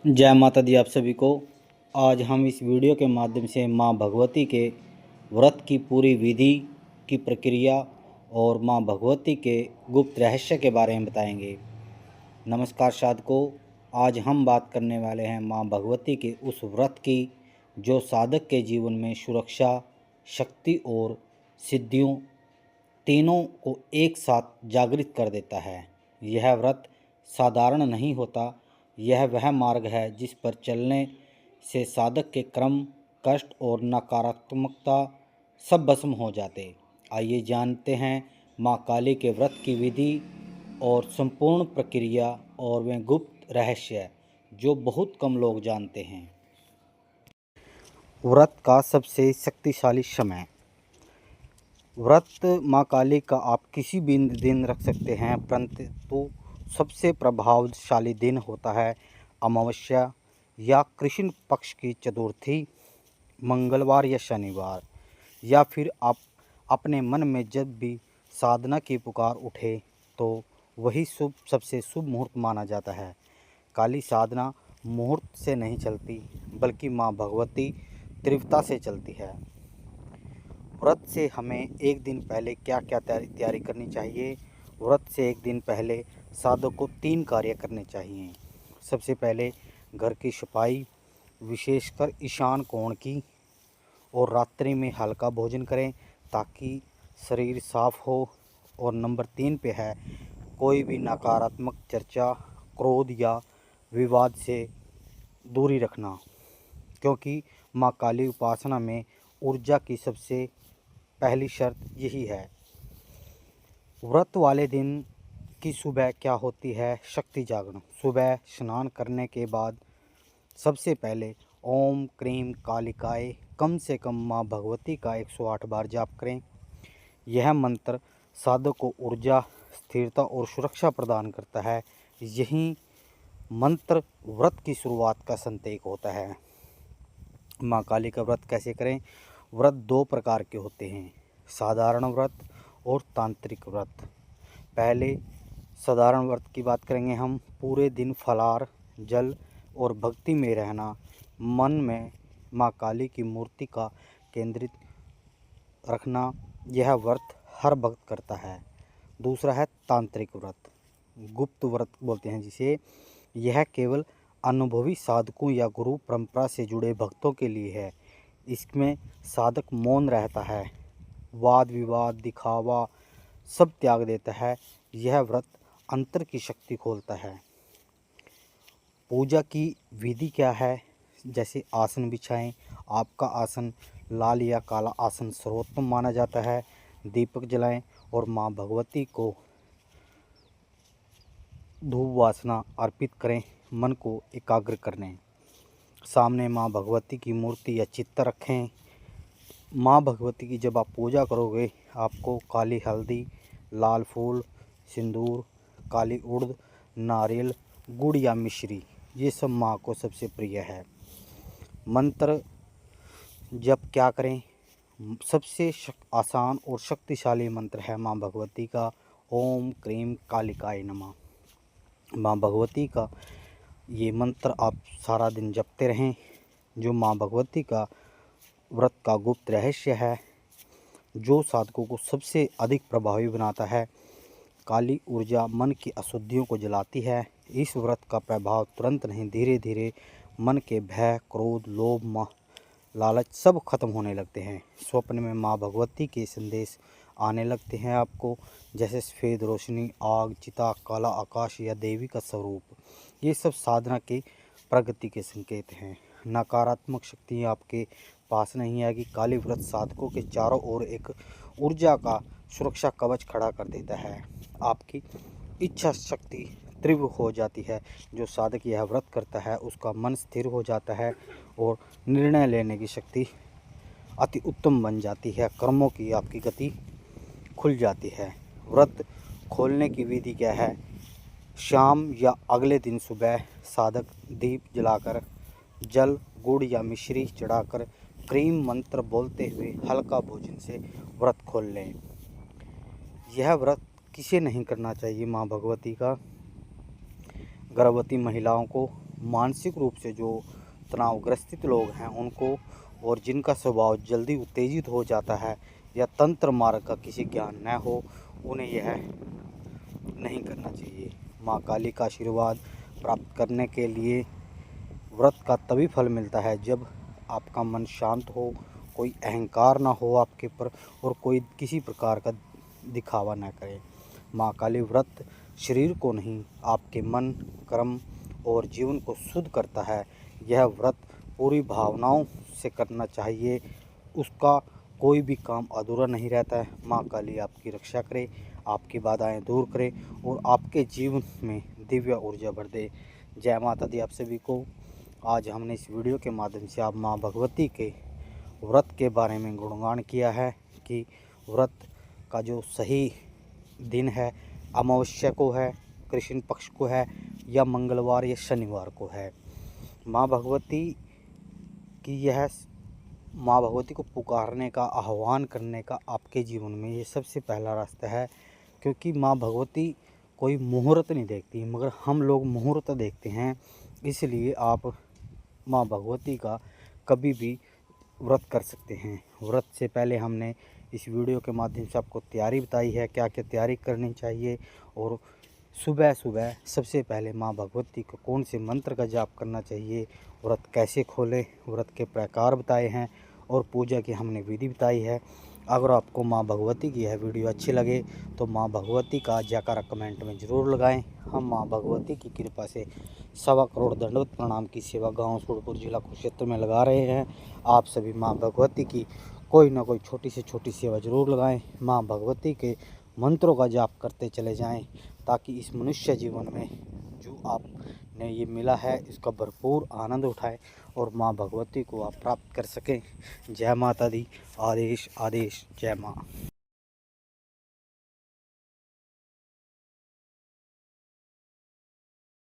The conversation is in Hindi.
जय माता दी आप सभी को। आज हम इस वीडियो के माध्यम से माँ भगवती के व्रत की पूरी विधि की प्रक्रिया और माँ भगवती के गुप्त रहस्य के बारे में बताएंगे। नमस्कार साधकों, आज हम बात करने वाले हैं माँ भगवती के उस व्रत की जो साधक के जीवन में सुरक्षा, शक्ति और सिद्धियों तीनों को एक साथ जागृत कर देता है। यह व्रत साधारण नहीं होता, यह वह मार्ग है जिस पर चलने से साधक के क्रम, कष्ट और नकारात्मकता सब भस्म हो जाते। आइए जानते हैं माँ काली के व्रत की विधि और संपूर्ण प्रक्रिया और वे गुप्त रहस्य जो बहुत कम लोग जानते हैं। व्रत का सबसे शक्तिशाली समय। व्रत माँ काली का आप किसी भी दिन रख सकते हैं, परंतु सबसे प्रभावशाली दिन होता है अमावस्या या कृष्ण पक्ष की चतुर्थी, मंगलवार या शनिवार, या फिर आप अपने मन में जब भी साधना की पुकार उठे तो वही सबसे शुभ मुहूर्त माना जाता है। काली साधना मुहूर्त से नहीं चलती, बल्कि माँ भगवती तीव्रता से चलती है। व्रत से हमें एक दिन पहले क्या क्या तैयारी करनी चाहिए। व्रत से एक दिन पहले साधक को 3 कार्य करने चाहिए। सबसे पहले घर की सफाई, विशेषकर ईशान कोण की, और रात्रि में हल्का भोजन करें ताकि शरीर साफ हो। और नंबर 3 पे है कोई भी नकारात्मक चर्चा, क्रोध या विवाद से दूरी रखना, क्योंकि माँ काली उपासना में ऊर्जा की सबसे पहली शर्त यही है। व्रत वाले दिन की सुबह क्या होती है? शक्ति जागरण। सुबह स्नान करने के बाद सबसे पहले ओम क्रीम कालिकाय कम से कम माँ भगवती का 108 बार जाप करें। यह मंत्र साधक को ऊर्जा, स्थिरता और सुरक्षा प्रदान करता है। यही मंत्र व्रत की शुरुआत का संकेत होता है। माँ काली का व्रत कैसे करें? व्रत 2 प्रकार के होते हैं, साधारण व्रत और तांत्रिक व्रत। पहले साधारण व्रत की बात करेंगे हम। पूरे दिन फलाहार, जल और भक्ति में रहना, मन में माँ काली की मूर्ति का केंद्रित रखना, यह व्रत हर भक्त करता है। दूसरा है तांत्रिक व्रत, गुप्त व्रत बोलते हैं जिसे। यह केवल अनुभवी साधकों या गुरु परंपरा से जुड़े भक्तों के लिए है। इसमें साधक मौन रहता है, वाद विवाद, दिखावा सब त्याग देता है। यह व्रत अंतर की शक्ति खोलता है। पूजा की विधि क्या है? जैसे आसन बिछाएं। आपका आसन लाल या काला आसन सर्वोत्तम माना जाता है। दीपक जलाएं और माँ भगवती को धूप वासना अर्पित करें। मन को एकाग्र करें। सामने माँ भगवती की मूर्ति या चित्र रखें। माँ भगवती की जब आप पूजा करोगे, आपको काली हल्दी, लाल फूल, सिंदूर, काली उड़द, नारियल, गुड़ या मिश्री, ये सब माँ को सबसे प्रिय है। मंत्र जब क्या करें? सबसे आसान और शक्तिशाली मंत्र है माँ भगवती का ओम क्रीम कालिकाय नमः। माँ भगवती का ये मंत्र आप सारा दिन जपते रहें। जो माँ भगवती का व्रत का गुप्त रहस्य है, जो साधकों को सबसे अधिक प्रभावी बनाता है। काली ऊर्जा मन की अशुद्धियों को जलाती है। इस व्रत का प्रभाव तुरंत नहीं, धीरे धीरे मन के भय, क्रोध, लोभ, लालच सब खत्म होने लगते हैं। स्वप्न में माँ भगवती के संदेश आने लगते हैं आपको, जैसे सफ़ेद रोशनी, आग, चिता, काला आकाश या देवी का स्वरूप। ये सब साधना के प्रगति के संकेत हैं। नकारात्मक शक्ति आपके पास नहीं आएगी। काली व्रत साधकों के चारों ओर एक ऊर्जा का सुरक्षा कवच खड़ा कर देता है। आपकी इच्छा शक्ति तीव्र हो जाती है। जो साधक यह व्रत करता है उसका मन स्थिर हो जाता है और निर्णय लेने की शक्ति अति उत्तम बन जाती है। कर्मों की आपकी गति खुल जाती है। व्रत खोलने की विधि क्या है? शाम या अगले दिन सुबह साधक दीप जलाकर, जल, गुड़ या मिश्री चढ़ाकर, क्रीम मंत्र बोलते हुए हल्का भोजन से व्रत खोल लें। यह व्रत किसे नहीं करना चाहिए? माँ भगवती का गर्भवती महिलाओं को, मानसिक रूप से जो तनावग्रस्तित लोग हैं उनको, और जिनका स्वभाव जल्दी उत्तेजित हो जाता है या तंत्र मार्ग का किसी ज्ञान न हो, उन्हें यह नहीं करना चाहिए। माँ काली का आशीर्वाद प्राप्त करने के लिए व्रत का तभी फल मिलता है जब आपका मन शांत हो, कोई अहंकार ना हो आपके ऊपर, और कोई किसी प्रकार का दिखावा ना करे। माँ काली व्रत शरीर को नहीं, आपके मन, कर्म और जीवन को शुद्ध करता है। यह व्रत पूरी भावनाओं से करना चाहिए, उसका कोई भी काम अधूरा नहीं रहता है। माँ काली आपकी रक्षा करे, आपकी बाधाएं दूर करे और आपके जीवन में दिव्य ऊर्जा भर दे। जय माता दी आप सभी को। आज हमने इस वीडियो के माध्यम से आप माँ भगवती के व्रत के बारे में गुणगान किया है कि व्रत का जो सही दिन है, अमावस्या को है, कृष्ण पक्ष को है, या मंगलवार या शनिवार को है। माँ भगवती को पुकारने का, आह्वान करने का आपके जीवन में ये सबसे पहला रास्ता है। क्योंकि माँ भगवती कोई मुहूर्त नहीं देखती, मगर हम लोग मुहूर्त देखते हैं। इसलिए आप माँ भगवती का कभी भी व्रत कर सकते हैं। व्रत से पहले हमने इस वीडियो के माध्यम से आपको तैयारी बताई है, क्या क्या तैयारी करनी चाहिए, और सुबह सुबह सबसे पहले माँ भगवती को कौन से मंत्र का जाप करना चाहिए, व्रत कैसे खोलें, व्रत के प्रकार बताए हैं, और पूजा की हमने विधि बताई है। अगर आपको माँ भगवती की यह वीडियो अच्छी लगे तो माँ भगवती का जयकारा कमेंट में ज़रूर लगाएं। हम माँ भगवती की कृपा से 1.25 करोड़ दंडवत प्रणाम की सेवा गांव सूरपुर जिला कुरुक्षेत्र में लगा रहे हैं। आप सभी माँ भगवती की कोई ना कोई छोटी से छोटी सेवा ज़रूर लगाएं। माँ भगवती के मंत्रों का जाप करते चले जाएं, ताकि इस मनुष्य जीवन में जो आपने ये मिला है इसका भरपूर आनंद उठाएं और माँ भगवती को आप प्राप्त कर सकें। जय माता दी। आदेश आदेश। जय माँ।